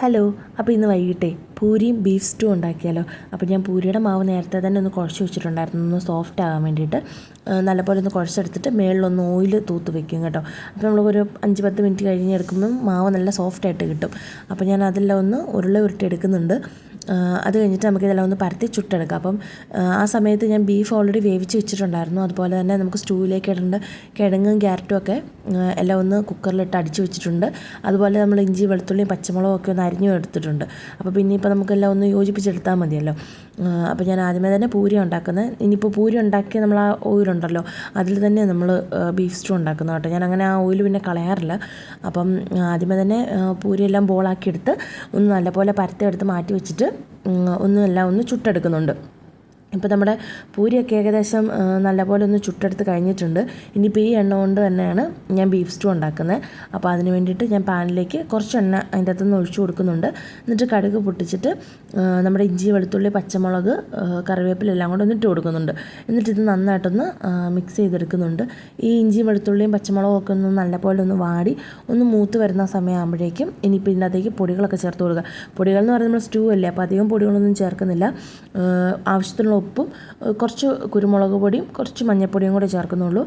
Hello. അപ്പോൾ ഇന്ന് വൈകിട്ടേ പൂരിയും beef stew ഉണ്ടാക്കിയാലോ. അപ്പോൾ ഞാൻ പൂരിയുടെ മാവ് നേരത്തെ തന്നെ ഒന്ന് കുഴച്ച് വെച്ചിട്ടുണ്ടായിരുന്നു, ഒന്ന് സോഫ്റ്റ് ആകാൻ വേണ്ടിയിട്ട്. നല്ലപോലെ ഒന്ന് കുഴച്ചെടുത്തിട്ട് മേളിലൊന്ന് ഓയിൽ തൂത്ത് വെക്കും കേട്ടോ. അപ്പോൾ നമ്മളൊരു 5-10 മിനിറ്റ് കഴിഞ്ഞ് എടുക്കുമ്പം മാവ് നല്ല സോഫ്റ്റായിട്ട് കിട്ടും. അപ്പോൾ ഞാൻ അതെല്ലാം ഒന്ന് ഉരുട്ടി എടുക്കുന്നുണ്ട്. അത് കഴിഞ്ഞിട്ട് നമുക്കിതെല്ലാം ഒന്ന് പരത്തി ചുട്ടെടുക്കാം. അപ്പം ആ സമയത്ത് ഞാൻ ബീഫ് ഓൾറെഡി വേവിച്ച് വെച്ചിട്ടുണ്ടായിരുന്നു. അതുപോലെ തന്നെ നമുക്ക് സ്റ്റൂവിലേക്ക് ഇടേണ്ട കിഴങ്ങും ക്യാരറ്റും ഒക്കെ എല്ലാം ഒന്ന് കുക്കറിലിട്ട് അടിച്ച് വെച്ചിട്ടുണ്ട്. അതുപോലെ നമ്മൾ ഇഞ്ചി വെളുത്തുള്ളിയും പച്ചമുളകും ഒക്കെ ഒന്ന് അരിഞ്ഞും എടുത്തിട്ടുണ്ട്. അപ്പോൾ പിന്നെ ഇപ്പോൾ നമുക്കെല്ലാം ഒന്ന് യോജിപ്പിച്ചെടുത്താൽ മതിയല്ലോ. അപ്പോൾ ഞാൻ ആദ്യമേ തന്നെ പൂരി ഉണ്ടാക്കുന്നത്. ഇനിയിപ്പോൾ പൂരി ഉണ്ടാക്കിയ നമ്മൾ ആ ഓയിലുണ്ടല്ലോ, അതിൽ തന്നെ നമ്മൾ ബീഫ് സ്റ്റൂ ഉണ്ടാക്കുന്നത് കേട്ടോ. ഞാൻ അങ്ങനെ ആ ഓയിൽ പിന്നെ കളയാറില്ല. അപ്പം ആദ്യമേ തന്നെ പൂരിയെല്ലാം ബോളാക്കിയെടുത്ത് ഒന്ന് നല്ലപോലെ പരത്തിയെടുത്ത് മാറ്റി വെച്ചിട്ട് ഒന്ന് ചുട്ടെടുക്കുന്നുണ്ട്. ഇപ്പോൾ നമ്മുടെ പൂരിയൊക്കെ ഏകദേശം നല്ലപോലെ ഒന്ന് ചുട്ടെടുത്ത് കഴിഞ്ഞിട്ടുണ്ട്. ഇനിയിപ്പോൾ ഈ എണ്ണ കൊണ്ട് തന്നെയാണ് ഞാൻ ബീഫ് സ്റ്റൂ ഉണ്ടാക്കുന്നത്. അപ്പോൾ അതിന് വേണ്ടിയിട്ട് ഞാൻ പാനിലേക്ക് കുറച്ച് എണ്ണ അതിൻ്റെ അകത്തുനിന്ന് ഒഴിച്ചു കൊടുക്കുന്നുണ്ട്. എന്നിട്ട് കടുക് പൊട്ടിച്ചിട്ട് നമ്മുടെ ഇഞ്ചി വെളുത്തുള്ളി പച്ചമുളക് കറിവേപ്പില എല്ലാം കൂടെ ഒന്നിട്ട് കൊടുക്കുന്നുണ്ട്. എന്നിട്ട് ഇത് നന്നായിട്ടൊന്ന് മിക്സ് ചെയ്തെടുക്കുന്നുണ്ട്. ഈ ഇഞ്ചിയും വെളുത്തുള്ളിയും പച്ചമുളകും ഒക്കെ ഒന്ന് നല്ലപോലെ ഒന്ന് വാടി ഒന്ന് മൂത്ത് വരുന്ന സമയമാകുമ്പോഴേക്കും ഇനിയിപ്പോൾ ഇതിൻ്റെ അകത്തേക്ക് പൊടികളൊക്കെ ചേർത്ത് കൊടുക്കുക. പൊടികൾ എന്ന് പറയുന്നത് നമ്മൾ സ്റ്റൂ അല്ലേ, അപ്പോൾ അധികം പൊടികളൊന്നും ചേർക്കുന്നില്ല. ആവശ്യത്തിനുള്ള ഉപ്പും കുറച്ച് കുരുമുളക് പൊടിയും കുറച്ച് മഞ്ഞൾപ്പൊടിയും കൂടെ ചേർക്കുന്നുള്ളൂ.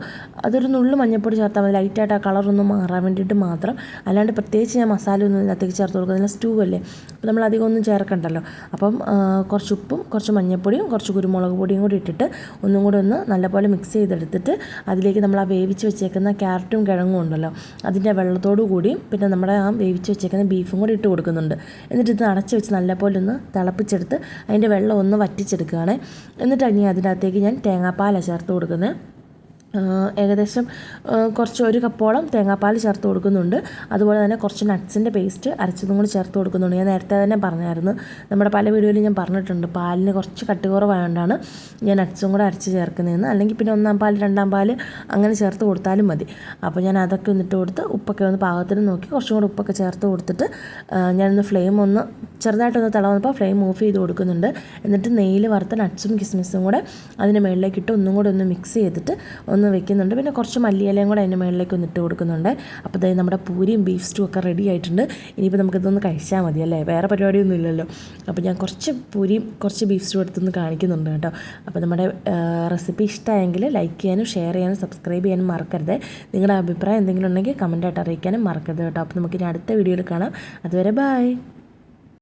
അതൊരു നുള്ളു മഞ്ഞൾപ്പൊടി ചേർത്താൽ മതി, ലൈറ്റായിട്ട് ആ കളറൊന്നും മാറാൻ വേണ്ടിയിട്ട് മാത്രം. അല്ലാണ്ട് പ്രത്യേകിച്ച് ഞാൻ മസാല ഒന്നും ഇതിനകത്തേക്ക് ചേർത്ത് കൊടുക്കുന്നില്ല, സ്റ്റൂ അല്ലേ, അപ്പോൾ നമ്മൾ അധികം ഒന്നും ചേർക്കണ്ടല്ലോ. അപ്പം കുറച്ച് ഉപ്പും കുറച്ച് മഞ്ഞൾപ്പൊടിയും കുറച്ച് കുരുമുളക് പൊടിയും കൂടി ഇട്ടിട്ട് ഒന്നും കൂടി ഒന്ന് നല്ലപോലെ മിക്സ് ചെയ്തെടുത്തിട്ട് അതിലേക്ക് നമ്മൾ ആ വേവിച്ച് വെച്ചേക്കുന്ന ക്യാരറ്റും കിഴങ്ങും ഉണ്ടല്ലോ, അതിൻ്റെ വെള്ളത്തോടു കൂടിയും പിന്നെ നമ്മുടെ ആ വേവിച്ച് വെച്ചേക്കുന്ന ബീഫും കൂടി ഇട്ട് കൊടുക്കുന്നുണ്ട്. എന്നിട്ട് ഇത് അടച്ച് വെച്ച് നല്ലപോലെ ഒന്ന് തിളപ്പിച്ചെടുത്ത് അതിൻ്റെ വെള്ളം ഒന്ന് വറ്റിച്ചെടുക്കുകയാണ്. എന്നിട്ട് ഇനി അതിനകത്തേക്ക് ഞാൻ തേങ്ങാപ്പാലാണ് ചേർത്ത് കൊടുക്കുന്നത്. ഏകദേശം കുറച്ച് 1 കപ്പോളം തേങ്ങാപ്പാൽ ചേർത്ത് കൊടുക്കുന്നുണ്ട്. അതുപോലെ തന്നെ കുറച്ച് നട്ട്സിൻ്റെ പേസ്റ്റ് അരച്ചതും കൂടി ചേർത്ത് കൊടുക്കുന്നുണ്ട്. ഞാൻ നേരത്തെ തന്നെ പറഞ്ഞായിരുന്നു, നമ്മുടെ പല വീഡിയോയിലും ഞാൻ പറഞ്ഞിട്ടുണ്ട്, പാലിന് കുറച്ച് കട്ടി കുറവായതുകൊണ്ടാണ് ഞാൻ നട്ട്സും കൂടെ അരച്ച് ചേർക്കുന്നതെന്ന്. അല്ലെങ്കിൽ പിന്നെ 1-ാം പാൽ 2-ാം പാൽ അങ്ങനെ ചേർത്ത് കൊടുത്താലും മതി. അപ്പോൾ ഞാൻ അതൊക്കെ ഒന്നിട്ട് കൊടുത്ത് ഉപ്പൊക്കെ ഒന്ന് പാകത്തിന് നോക്കി കുറച്ചും കൂടെ ഉപ്പൊക്കെ ചേർത്ത് കൊടുത്തിട്ട് ഞാനൊന്ന് ഫ്ലെയിം ഒന്ന് ചെറുതായിട്ടൊന്ന് തിളവന്നപ്പോൾ ഫ്ലെയിം ഓഫ് ചെയ്ത് കൊടുക്കുന്നുണ്ട്. എന്നിട്ട് നെയ്യിൽ വറുത്ത നട്ട്സും കിസ്മിസും കൂടെ അതിൻ്റെ മുകളിലേക്ക് ഇട്ട് ഒന്നും കൂടെ ഒന്ന് മിക്സ് ചെയ്തിട്ട് ഒന്ന് വെക്കുന്നുണ്ട്. പിന്നെ കുറച്ച് മല്ലിയിലയും കൂടെ അതിൻ്റെ മുകളിലേക്ക് ഒന്ന് ഇട്ട് കൊടുക്കുന്നുണ്ട്. അപ്പോൾ അതായത് നമ്മുടെ പൂരിയും ബീഫ് സ്റ്റൂ ഒക്കെ റെഡി ആയിട്ടുണ്ട്. ഇനിയിപ്പോൾ നമുക്കിതൊന്ന് കഴിച്ചാൽ മതി അല്ലേ, വേറെ പരിപാടിയൊന്നും ഇല്ലല്ലോ. അപ്പോൾ ഞാൻ കുറച്ച് പൂരിയും കുറച്ച് ബീഫ് സ്റ്റൂ എടുത്തൊന്ന് കാണിക്കുന്നുണ്ട് കേട്ടോ. അപ്പോൾ നമ്മുടെ റെസിപ്പി ഇഷ്ടമായെങ്കിൽ ലൈക്ക് ചെയ്യാനും ഷെയർ ചെയ്യാനും സബ്സ്ക്രൈബ് ചെയ്യാനും മറക്കരുത്. നിങ്ങളുടെ അഭിപ്രായം എന്തെങ്കിലും ഉണ്ടെങ്കിൽ കമൻറ്റായിട്ട് അറിയിക്കാനും മറക്കരുത് കേട്ടോ. അപ്പോൾ നമുക്കിനി അടുത്ത വീഡിയോയിൽ കാണാം. അതുവരെ ബൈ.